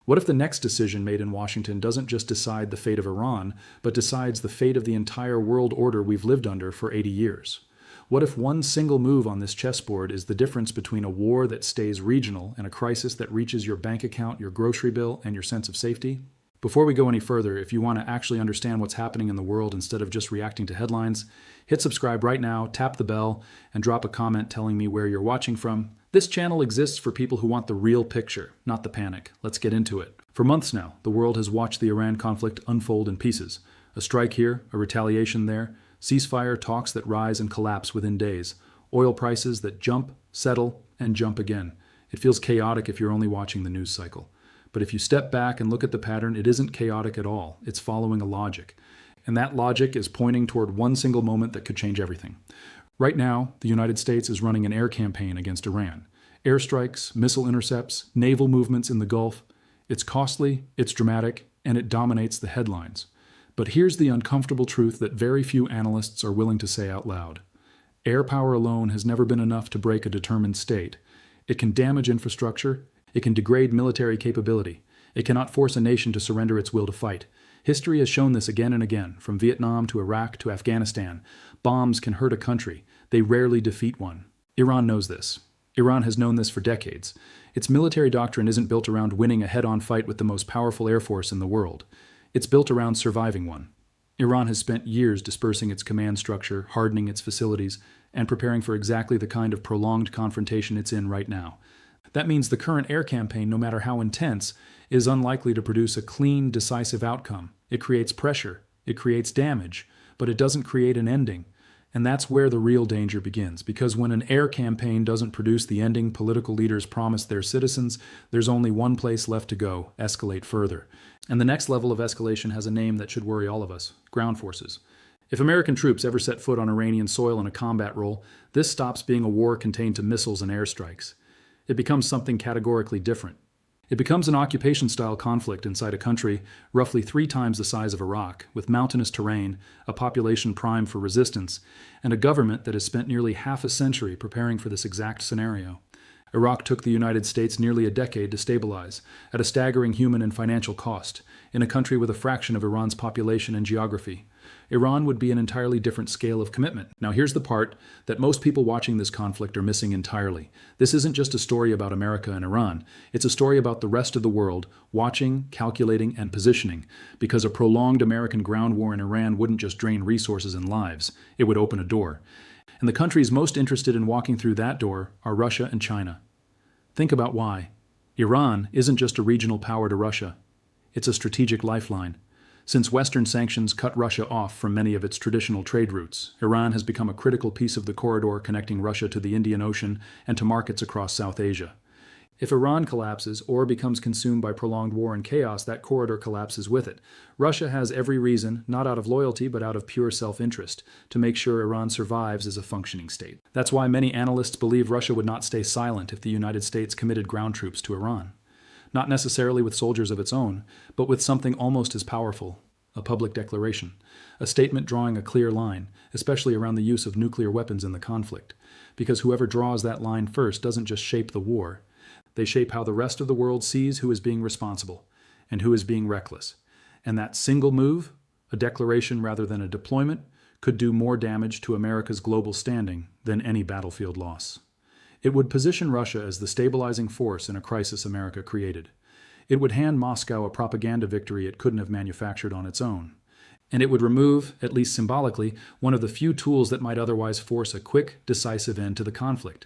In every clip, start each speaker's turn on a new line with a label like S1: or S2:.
S1: What if the next decision made in Washington doesn't just decide the fate of Iran, but decides the fate of the entire world order we've lived under for 80 years? What if one single move on this chessboard is the difference between a war that stays regional and a crisis that reaches your bank account, your grocery bill, and your sense of safety? Before we go any further, if you want to actually understand what's happening in the world instead of just reacting to headlines, hit subscribe right now, tap the bell, and drop a comment telling me where you're watching from. This channel exists for people who want the real picture, not the panic. Let's get into it. For months now, the world has watched the Iran conflict unfold in pieces. A strike here, a retaliation there, ceasefire talks that rise and collapse within days, oil prices that jump, settle, and jump again. It feels chaotic if you're only watching the news cycle. But if you step back and look at the pattern, it isn't chaotic at all. It's following a logic. And that logic is pointing toward one single moment that could change everything. Right now, the United States is running an air campaign against Iran. Airstrikes, missile intercepts, naval movements in the Gulf. It's costly, it's dramatic, and it dominates the headlines. But here's the uncomfortable truth that very few analysts are willing to say out loud. Air power alone has never been enough to break a determined state. It can damage infrastructure. It can degrade military capability. It cannot force a nation to surrender its will to fight. History has shown this again and again, from Vietnam to Iraq to Afghanistan. Bombs can hurt a country. They rarely defeat one. Iran knows this. Iran has known this for decades. Its military doctrine isn't built around winning a head-on fight with the most powerful air force in the world. It's built around surviving one. Iran has spent years dispersing its command structure, hardening its facilities, and preparing for exactly the kind of prolonged confrontation it's in right now. That means the current air campaign, no matter how intense, is unlikely to produce a clean, decisive outcome. It creates pressure, it creates damage, but it doesn't create an ending. And that's where the real danger begins, because when an air campaign doesn't produce the ending political leaders promised their citizens, there's only one place left to go: escalate further. And the next level of escalation has a name that should worry all of us: ground forces. If American troops ever set foot on Iranian soil in a combat role, this stops being a war contained to missiles and airstrikes. It becomes something categorically different. It becomes an occupation-style conflict inside a country roughly 3 times the size of Iraq, with mountainous terrain, a population primed for resistance, and a government that has spent nearly half a century preparing for this exact scenario. Iraq took the United States nearly a decade to stabilize, at a staggering human and financial cost, in a country with a fraction of Iran's population and geography. Iran would be an entirely different scale of commitment. Now here's the part that most people watching this conflict are missing entirely. This isn't just a story about America and Iran. It's a story about the rest of the world, watching, calculating, and positioning, because a prolonged American ground war in Iran wouldn't just drain resources and lives, it would open a door. And the countries most interested in walking through that door are Russia and China. Think about why. Iran isn't just a regional power to Russia. It's a strategic lifeline. Since Western sanctions cut Russia off from many of its traditional trade routes, Iran has become a critical piece of the corridor connecting Russia to the Indian Ocean and to markets across South Asia. If Iran collapses or becomes consumed by prolonged war and chaos, that corridor collapses with it. Russia has every reason, not out of loyalty but out of pure self-interest, to make sure Iran survives as a functioning state. That's why many analysts believe Russia would not stay silent if the United States committed ground troops to Iran. Not necessarily with soldiers of its own, but with something almost as powerful: a public declaration, a statement drawing a clear line, especially around the use of nuclear weapons in the conflict. Because whoever draws that line first doesn't just shape the war, they shape how the rest of the world sees who is being responsible and who is being reckless. And that single move, a declaration rather than a deployment, could do more damage to America's global standing than any battlefield loss. It would position Russia as the stabilizing force in a crisis America created. It would hand Moscow a propaganda victory it couldn't have manufactured on its own. And it would remove, at least symbolically, one of the few tools that might otherwise force a quick, decisive end to the conflict.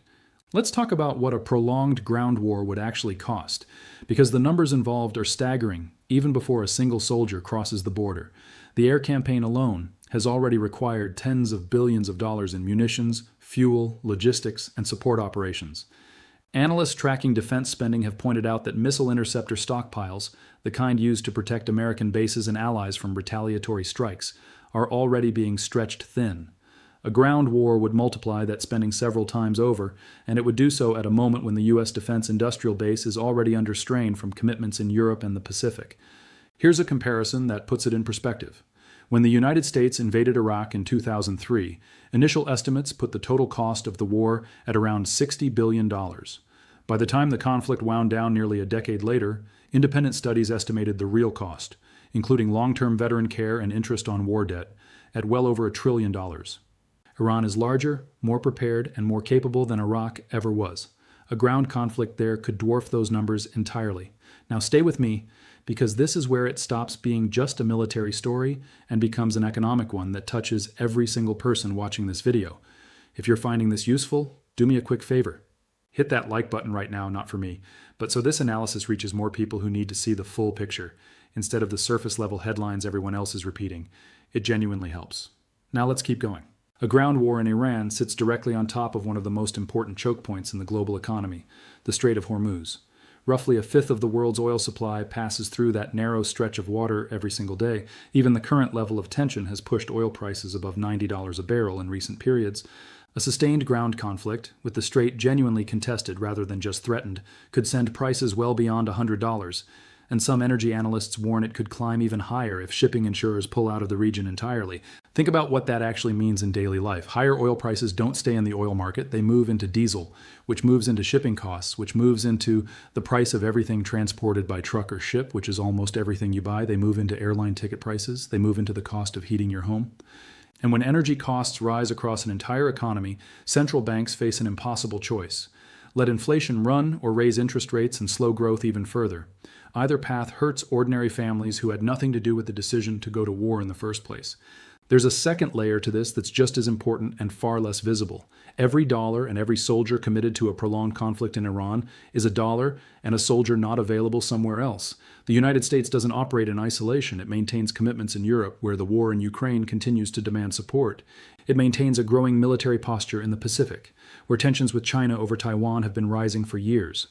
S1: Let's talk about what a prolonged ground war would actually cost, because the numbers involved are staggering even before a single soldier crosses the border. The air campaign alone has already required tens of billions of dollars in munitions, fuel, logistics, and support operations. Analysts tracking defense spending have pointed out that missile interceptor stockpiles, the kind used to protect American bases and allies from retaliatory strikes, are already being stretched thin. A ground war would multiply that spending several times over, and it would do so at a moment when the U.S. defense industrial base is already under strain from commitments in Europe and the Pacific. Here's a comparison that puts it in perspective. When the United States invaded Iraq in 2003, initial estimates put the total cost of the war at around $60 billion. By the time the conflict wound down nearly a decade later, Independent studies estimated the real cost, including long-term veteran care and interest on war debt, at well over $1 trillion. Iran is larger, more prepared, and more capable than Iraq ever was. A ground conflict there could dwarf those numbers entirely. Now stay with me, because this is where it stops being just a military story and becomes an economic one that touches every single person watching this video. If you're finding this useful, do me a quick favor. Hit that like button right now, not for me, but so this analysis reaches more people who need to see the full picture, instead of the surface-level headlines everyone else is repeating. It genuinely helps. Now let's keep going. A ground war in Iran sits directly on top of one of the most important choke points in the global economy, the Strait of Hormuz. Roughly a fifth of the world's oil supply passes through that narrow stretch of water every single day. Even the current level of tension has pushed oil prices above $90 a barrel in recent periods. A sustained ground conflict, with the strait genuinely contested rather than just threatened, could send prices well beyond $100, and some energy analysts warn it could climb even higher if shipping insurers pull out of the region entirely. Think about what that actually means in daily life. Higher oil prices don't stay in the oil market, they move into diesel, which moves into shipping costs, which moves into the price of everything transported by truck or ship, which is almost everything you buy. They move into airline ticket prices, they move into the cost of heating your home. And when energy costs rise across an entire economy, central banks face an impossible choice. Let inflation run or raise interest rates and slow growth even further. Either path hurts ordinary families who had nothing to do with the decision to go to war in the first place. There's a second layer to this that's just as important and far less visible. Every dollar and every soldier committed to a prolonged conflict in Iran is a dollar and a soldier not available somewhere else. The United States doesn't operate in isolation. It maintains commitments in Europe, where the war in Ukraine continues to demand support. It maintains a growing military posture in the Pacific, where tensions with China over Taiwan have been rising for years.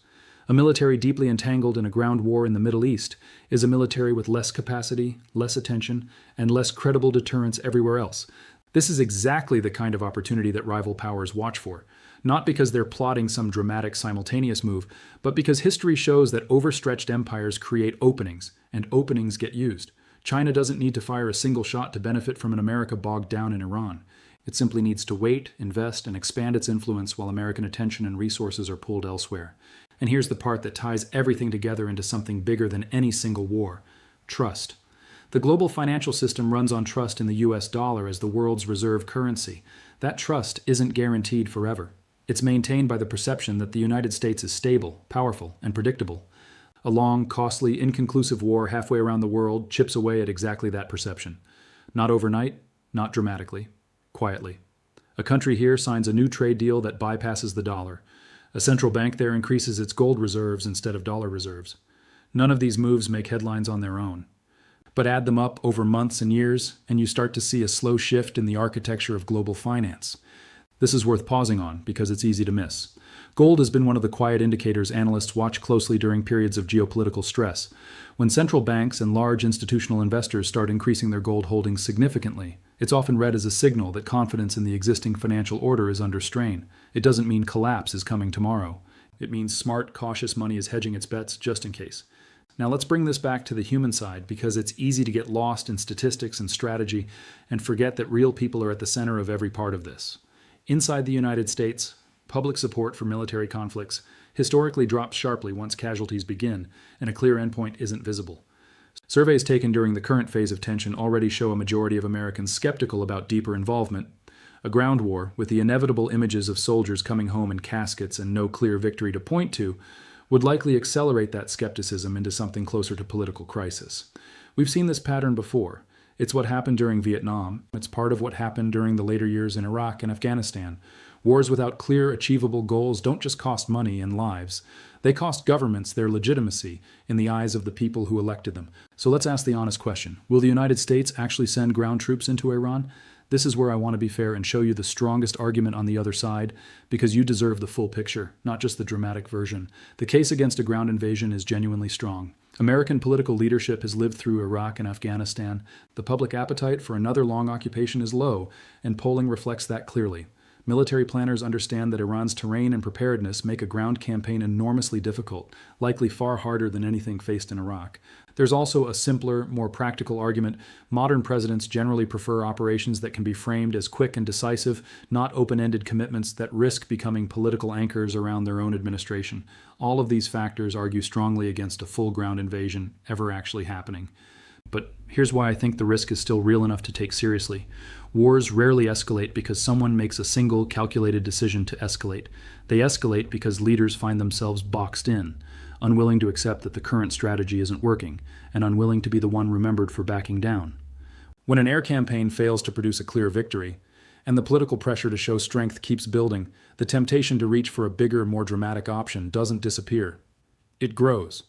S1: A military deeply entangled in a ground war in the Middle East is a military with less capacity, less attention, and less credible deterrence everywhere else. This is exactly the kind of opportunity that rival powers watch for, not because they're plotting some dramatic simultaneous move, but because history shows that overstretched empires create openings, and openings get used. China doesn't need to fire a single shot to benefit from an America bogged down in Iran. It simply needs to wait, invest, and expand its influence while American attention and resources are pulled elsewhere. And here's the part that ties everything together into something bigger than any single war: trust. The global financial system runs on trust in the US dollar as the world's reserve currency. That trust isn't guaranteed forever. It's maintained by the perception that the United States is stable, powerful, and predictable. A long, costly, inconclusive war halfway around the world chips away at exactly that perception. Not overnight, not dramatically, quietly. A country here signs a new trade deal that bypasses the dollar. A central bank there increases its gold reserves instead of dollar reserves. None of these moves make headlines on their own. But add them up over months and years, and you start to see a slow shift in the architecture of global finance. This is worth pausing on because it's easy to miss. Gold has been one of the quiet indicators analysts watch closely during periods of geopolitical stress. When central banks and large institutional investors start increasing their gold holdings significantly, it's often read as a signal that confidence in the existing financial order is under strain. It doesn't mean collapse is coming tomorrow. It means smart, cautious money is hedging its bets just in case. Now let's bring this back to the human side, because it's easy to get lost in statistics and strategy and forget that real people are at the center of every part of this. Inside the United States, public support for military conflicts historically drops sharply once casualties begin and a clear endpoint isn't visible. Surveys taken during the current phase of tension already show a majority of Americans skeptical about deeper involvement. A ground war, with the inevitable images of soldiers coming home in caskets and no clear victory to point to, would likely accelerate that skepticism into something closer to political crisis. We've seen this pattern before. It's what happened during Vietnam. It's part of what happened during the later years in Iraq and Afghanistan. Wars without clear, achievable goals don't just cost money and lives. They cost governments their legitimacy in the eyes of the people who elected them. So let's ask the honest question. Will the United States actually send ground troops into Iran? This is where I want to be fair and show you the strongest argument on the other side, because you deserve the full picture, not just the dramatic version. The case against a ground invasion is genuinely strong. American political leadership has lived through Iraq and Afghanistan. The public appetite for another long occupation is low, and polling reflects that clearly. Military planners understand that Iran's terrain and preparedness make a ground campaign enormously difficult, likely far harder than anything faced in Iraq. There's also a simpler, more practical argument. Modern presidents generally prefer operations that can be framed as quick and decisive, not open-ended commitments that risk becoming political anchors around their own administration. All of these factors argue strongly against a full ground invasion ever actually happening. But here's why I think the risk is still real enough to take seriously. Wars rarely escalate because someone makes a single calculated decision to escalate. They escalate because leaders find themselves boxed in, unwilling to accept that the current strategy isn't working, and unwilling to be the one remembered for backing down. When an air campaign fails to produce a clear victory, and the political pressure to show strength keeps building, the temptation to reach for a bigger, more dramatic option doesn't disappear. It grows.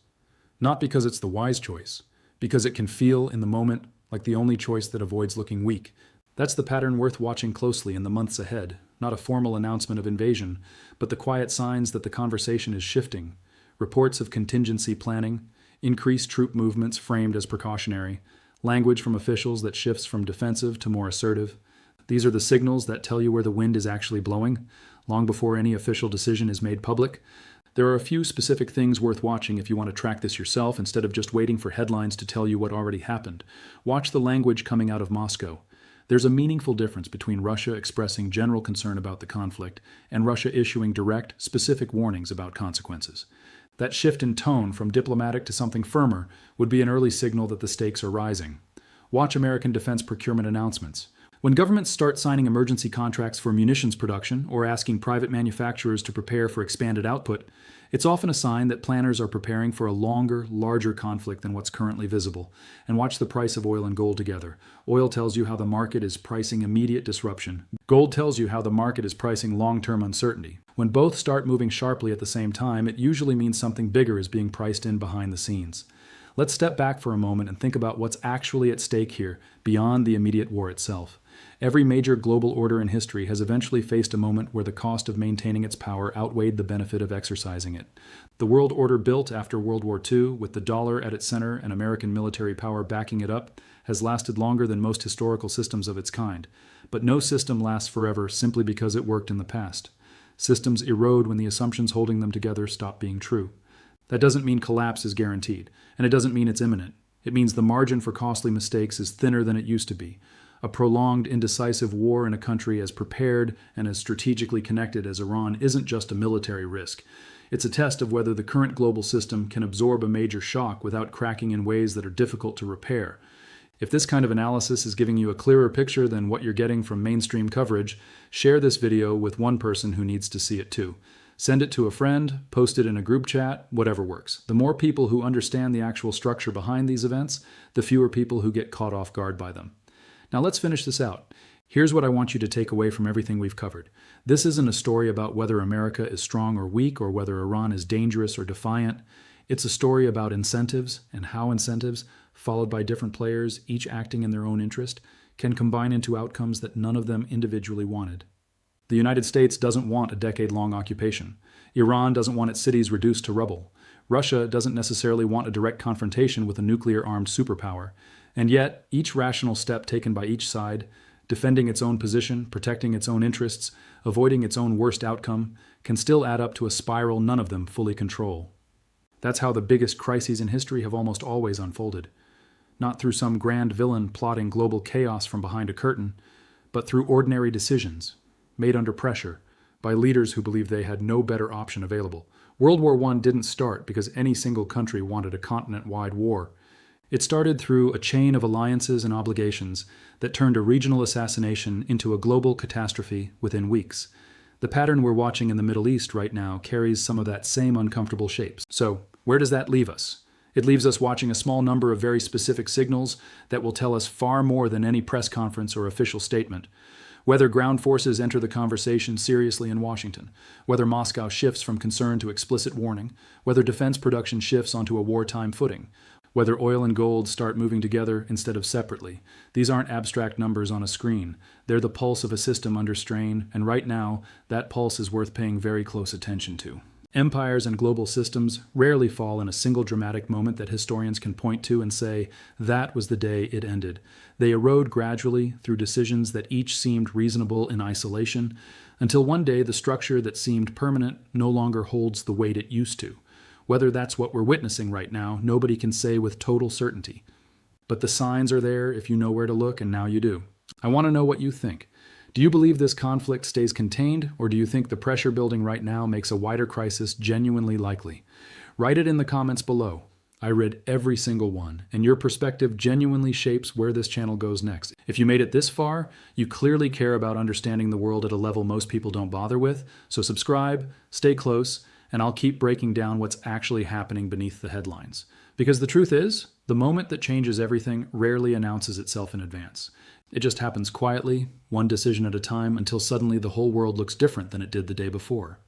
S1: Not because it's the wise choice, because it can feel in the moment like the only choice that avoids looking weak. That's the pattern worth watching closely in the months ahead, not a formal announcement of invasion, but the quiet signs that the conversation is shifting. Reports of contingency planning, increased troop movements framed as precautionary, language from officials that shifts from defensive to more assertive. These are the signals that tell you where the wind is actually blowing, long before any official decision is made public. There are a few specific things worth watching if you want to track this yourself instead of just waiting for headlines to tell you what already happened. Watch the language coming out of Moscow. There's a meaningful difference between Russia expressing general concern about the conflict and Russia issuing direct, specific warnings about consequences. That shift in tone from diplomatic to something firmer would be an early signal that the stakes are rising. Watch American defense procurement announcements. When governments start signing emergency contracts for munitions production or asking private manufacturers to prepare for expanded output, it's often a sign that planners are preparing for a longer, larger conflict than what's currently visible. And watch the price of oil and gold together. Oil tells you how the market is pricing immediate disruption. Gold tells you how the market is pricing long-term uncertainty. When both start moving sharply at the same time, it usually means something bigger is being priced in behind the scenes. Let's step back for a moment and think about what's actually at stake here, beyond the immediate war itself. Every major global order in history has eventually faced a moment where the cost of maintaining its power outweighed the benefit of exercising it. The world order built after World War II, with the dollar at its center and American military power backing it up, has lasted longer than most historical systems of its kind. But no system lasts forever simply because it worked in the past. Systems erode when the assumptions holding them together stop being true. That doesn't mean collapse is guaranteed, and it doesn't mean it's imminent. It means the margin for costly mistakes is thinner than it used to be. A prolonged, indecisive war in a country as prepared and as strategically connected as Iran isn't just a military risk. It's a test of whether the current global system can absorb a major shock without cracking in ways that are difficult to repair. If this kind of analysis is giving you a clearer picture than what you're getting from mainstream coverage, share this video with one person who needs to see it too. Send it to a friend, post it in a group chat, whatever works. The more people who understand the actual structure behind these events, the fewer people who get caught off guard by them. Now let's finish this out. Here's what I want you to take away from everything we've covered. This isn't a story about whether America is strong or weak or whether Iran is dangerous or defiant. It's a story about incentives and how incentives, followed by different players, each acting in their own interest, can combine into outcomes that none of them individually wanted. The United States doesn't want a decade-long occupation. Iran doesn't want its cities reduced to rubble. Russia doesn't necessarily want a direct confrontation with a nuclear-armed superpower. And yet, each rational step taken by each side, defending its own position, protecting its own interests, avoiding its own worst outcome, can still add up to a spiral none of them fully control. That's how the biggest crises in history have almost always unfolded. Not through some grand villain plotting global chaos from behind a curtain, but through ordinary decisions, made under pressure, by leaders who believed they had no better option available. World War I didn't start because any single country wanted a continent-wide war. It started through a chain of alliances and obligations that turned a regional assassination into a global catastrophe within weeks. The pattern we're watching in the Middle East right now carries some of that same uncomfortable shapes. So, where does that leave us? It leaves us watching a small number of very specific signals that will tell us far more than any press conference or official statement. Whether ground forces enter the conversation seriously in Washington, whether Moscow shifts from concern to explicit warning, whether defense production shifts onto a wartime footing, whether oil and gold start moving together instead of separately. These aren't abstract numbers on a screen. They're the pulse of a system under strain, and right now, that pulse is worth paying very close attention to. Empires and global systems rarely fall in a single dramatic moment that historians can point to and say, that was the day it ended. They erode gradually through decisions that each seemed reasonable in isolation, Until one day, the structure that seemed permanent no longer holds the weight it used to. Whether that's what we're witnessing right now, nobody can say with total certainty. But the signs are there if you know where to look, and now you do. I want to know what you think. Do you believe this conflict stays contained, or do you think the pressure building right now makes a wider crisis genuinely likely? Write it in the comments below. I read every single one, and your perspective genuinely shapes where this channel goes next. If you made it this far, you clearly care about understanding the world at a level most people don't bother with, so subscribe, stay close, and I'll keep breaking down what's actually happening beneath the headlines. Because the truth is, the moment that changes everything rarely announces itself in advance. It just happens quietly, one decision at a time, until suddenly the whole world looks different than it did the day before.